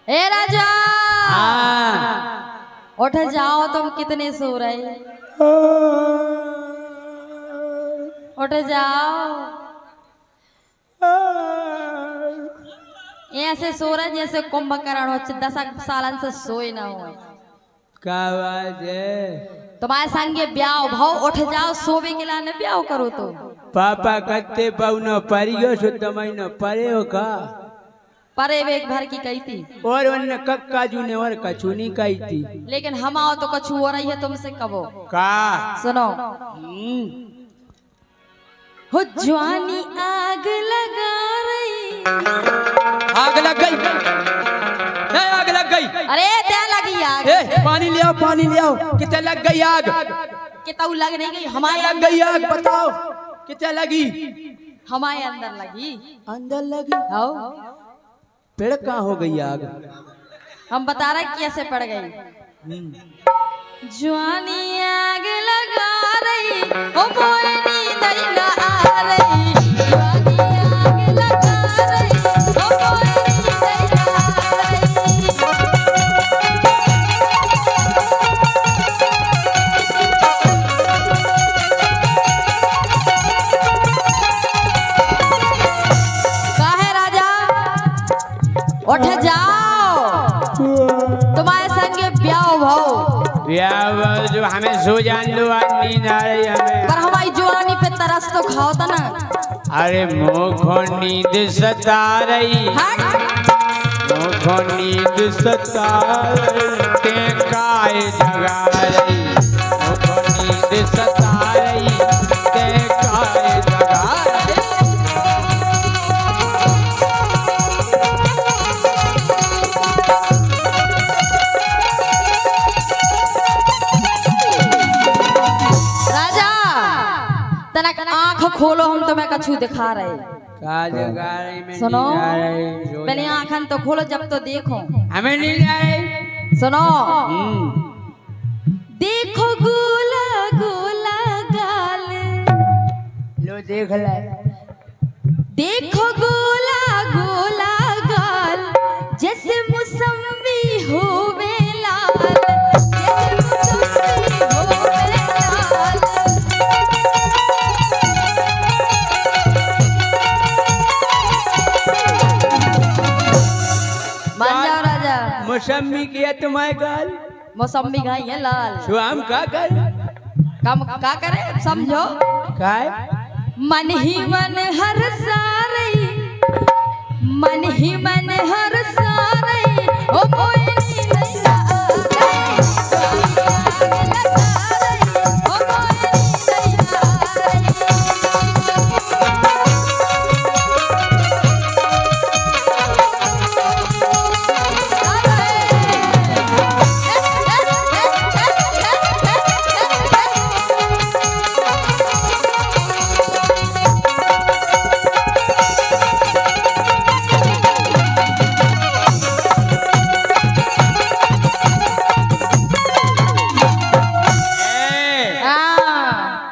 ए राजा हाँ। उठ जाओ, तुम कितने सो रहे। उठ जाओ, ऐसे सो रहे जैसे कुंभकर्ण हो, 10 सालन से सोए ना हो। क्या बात है? तुम्हारे संगे ब्याह भाव, उठ जाओ, सोवे के लाने ब्याह करो तो। पापा कत्ते पाउनो परियो सो तमई न परे हो का? परे एक भर की कही थी, और वन्न कक्का जू ने और कछु नहीं कही थी। लेकिन हम आओ तो कछु हो रही है तुमसे कबो। का सुनो, हो जवानी आग लगा रही। आग लग गई, आग लग गई। अरे क्या लगी आग? पानी ले आओ, पानी ले आओ। कितने लग गई आग? कितना लग नहीं गई? हमारे लग गई आग, बताओ कितने लगी? हमारे अंदर लगी। अंदर लगी? आओ, पेड़ कहाँ हो गई आग? हम बता रहे कैसे पड़ गई। जवानी आग लगा रही, ओ मोए नींद न आ रही। जवानी आग लगा रही, ओ मोए नींद न आ रही। काहे राजा, उठ जाओ, तुम्हारे संगे ब्याह भाव। ब्याह जो हमें सो जान दो, नींद आ रही हमें। पर हमारी जवानी पे तरस तो खाओ था ना। अरे मुझको नींद सता रही, मुझको नींद सता रही, ते काय जगा रही। मुझको नींद सता रही, ते काय जगा रही। तनक आंख खोलो, हम तुम्हें कछु दिखा रहे। का जगा रही में? सुनो, नींद आ रही। पहले आंखन तो खोलो, जब तो देखो। हमें नींद आ रही। सुनो, देखो गोला गोला गाल। लो देख ले। देखो गोला गोला गाल, जैसे मौसमी होवे लाल, जैसे मौसमी होवे लाल। मान जाओ राजा, मौसमी किया तुम्हारे गाल? मौसमी घाई है लाल। शुआम का कर? कम का करे समझो। काय? मन ही मन हर सारई, मन ही मन हर सारई, ओ मोए नींद न आ रही। आग लगा रही, ओ मोए नींद न आ रही।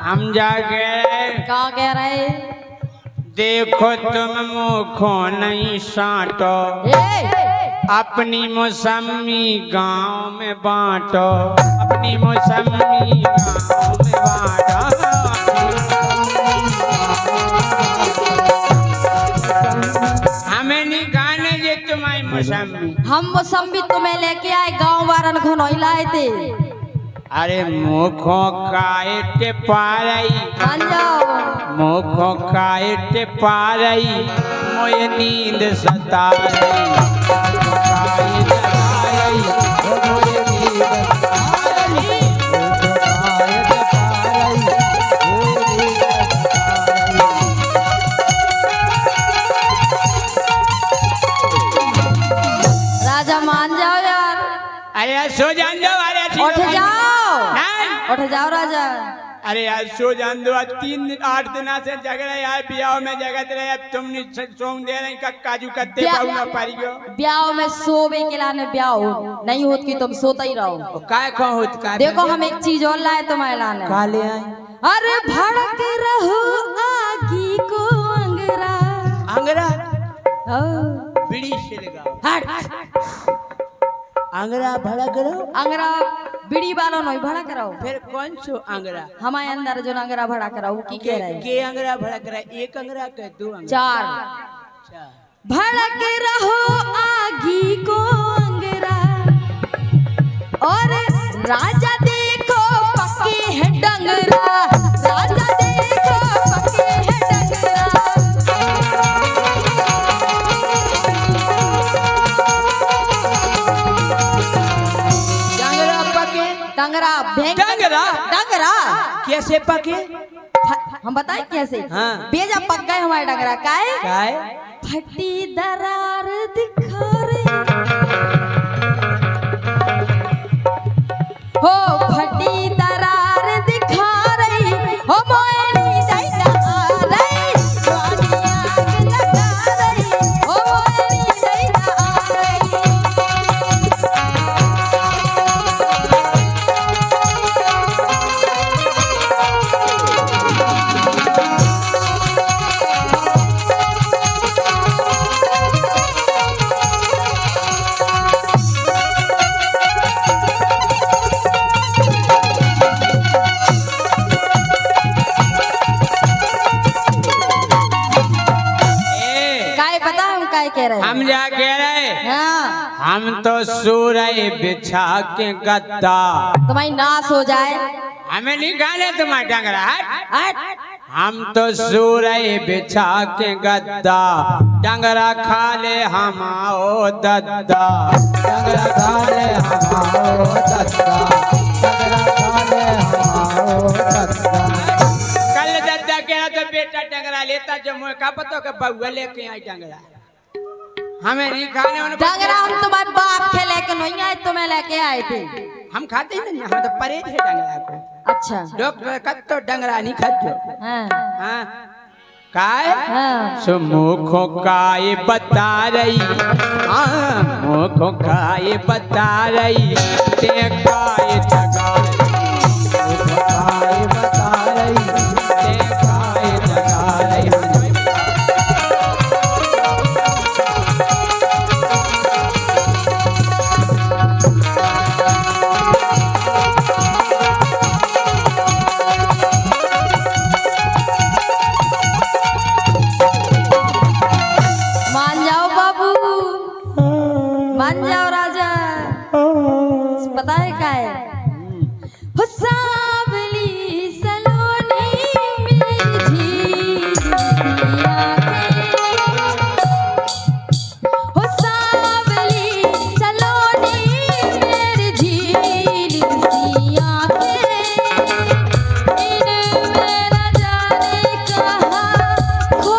हम जा गए। क्या कह रहे? देखो तुम मुखो नहीं साटो, अपनी मौसमी गांव में बांटो। अपनी मौसमी गांव में बांटो। हमें नहीं खाने जे तुम्हारी मौसमी। हम मौसमी तुम्हें लेके आए, गांव वारन को नहीं लाए थे। अरे मुखो काट पारई, मान जाओ, मुखो काट पारई, मोए नींद सता रही। काय जगा रही, मोए नींद सता रही। काय जगा रही, मोए नींद सता रही। राजा मान जाओ यार। अरे सो जान दो। अरे उठ जाओ, नहीं। उठ जाओ राजा। अरे यार सो जान दो। 3-8 दिन से जग रहे यार, ब्याह में जगत रहे। अब तुम सोंग दे रही काजू कत्ते पाऊंगा पारियो। ब्याह में सोवे के लाने ब्याह हो नहीं होत कि तुम सोता ही रहो। काय कौन होत का? देखो हम एक चीज और लाए तुम्हारे लाने। का ले आए? अरे भड़क रहो आगी को अंगरा। अंगरा ओ, बीड़ी से लगा। हट। आंगरा भड़ा करो अंगरा बीड़ी वालों नहीं भड़ा कराओ फिर कौन सो आंगरा हमारे अंदर जो अंगरा भड़ा कराओ वो की कह रहे हैं के आंगरा भड़ा करा एक आंगरा के दो आंगरा चार अच्छा भड़क रहो आगी को अंगरा और राजा देखो पक्के है डंगरा राजा देखो पक्के है डंगरा डंगरा पके डंगरा भेंग डंगरा डंगरा कैसे पके हम बताए कैसे हाँ। बेजा पक गए हमारे डंगरा काहे काय फटी दरार दिखा रही हो फटी दरार दिखा रही हो मोयनी दैना आ रही जवानी आग लगा रही हो मोयनी दैना आ रही काय पता हम काय कह रहे हैं हम क्या कह रहे हाँ हम तो सो रहे बिछा के गद्दा तुम्हारी नाश हो जाए हमें नहीं खाने तुम्हारा डंगरा हट। हट हम तो सो रहे बिछा के गद्दा डंगरा खा ले हमाओ दद्दा डंगरा खा ले हमाओ दद्दा डंगरा खा ले हमाओ दद्दा कल दद्दा कह तो बेटा डंगरा लेता जो मुझे का पता कि बउआ लेके आई डंगरा हमें नहीं खाने उन्हें डंगरा हम तुम्हारे बाप के लेके नहीं आए तुम्हें लेके आए थे हम खाते ही नहीं हम तो परहेज है डंगरा को अच्छा डॉक्टर कद तो डंगरा नहीं खाजो हाँ हाँ काय हाँ सुमुखों का ये बता रही हाँ मुखों का ये बता रही ते का ये जगा रही मुखों का ये बता रही ते का ये जगा रही मान जाओ बाबू मान जाओ राजा पता है क्या है हो सांवली सलोनी मेरी झील हो सांवली सलोनी मेरी झील सी आंखें इनमें न जाने कहाँ खो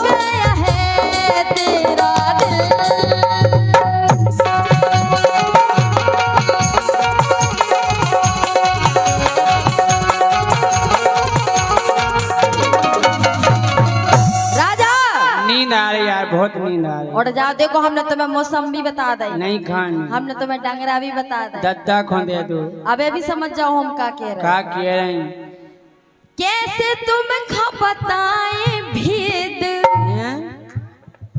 गया है तेरा दिल राजा नींद आ रही यार बहुत नींद आ रही और जाओ देखो हमने तुम्हें मौसम भी बता दी नहीं खानी हमने तुम्हें डंगरा भी बता दी दद्दा खो दे दो अबे भी समझ जाओ हम क्या कह रहे का हैं कह रही कैसे तुम बताए भेद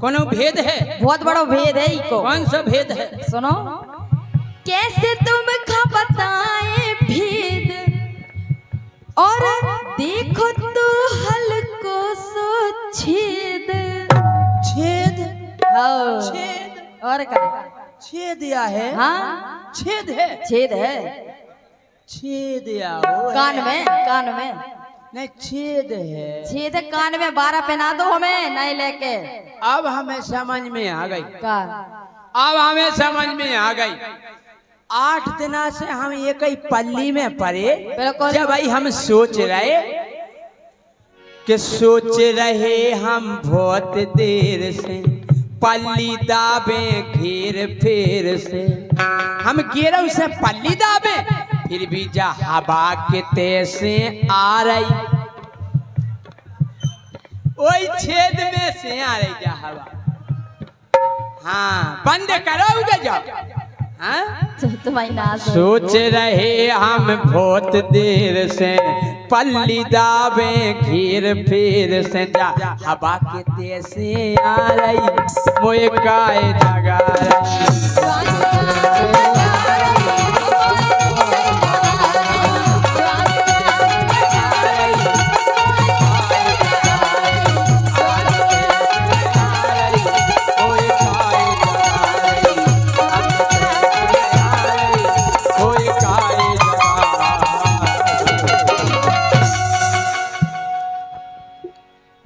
कोनो भेद है बहुत बड़ा भेद है इको कौन सा भेद है सुनो कैसे तुम बताए भेद और देखो तो हल्को सो छेद छेद हाँ। छेद और क्या छेद या है हाँ छेद है छेद है छेद या हो कान में नहीं छेद है छेद है कान में 12 पहना दो हमें नहीं लेके अब हमें समझ में आ गई का अब हमें समझ में आ गई 8 दिना से हम एक ही पल्ली में पड़े बिल्कुल। जब भाई हम सोच रहे कि सोच रहे हम बहुत देर से पल्ली दाबे घेर फेर से हम गिरव से पल्ली दाबे फिर भी जा हवा के तेज आ रही वही छेद में से आ रही जा हवा हाँ बंद करोगे जाओ हाँ तुम्हारी नाज हो। सोच रहे हम बहुत देर से पल्ली दाबे घेर फेर से जा हवा के तेज से आ रही मोए काय जगा रही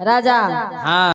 राजा हाँ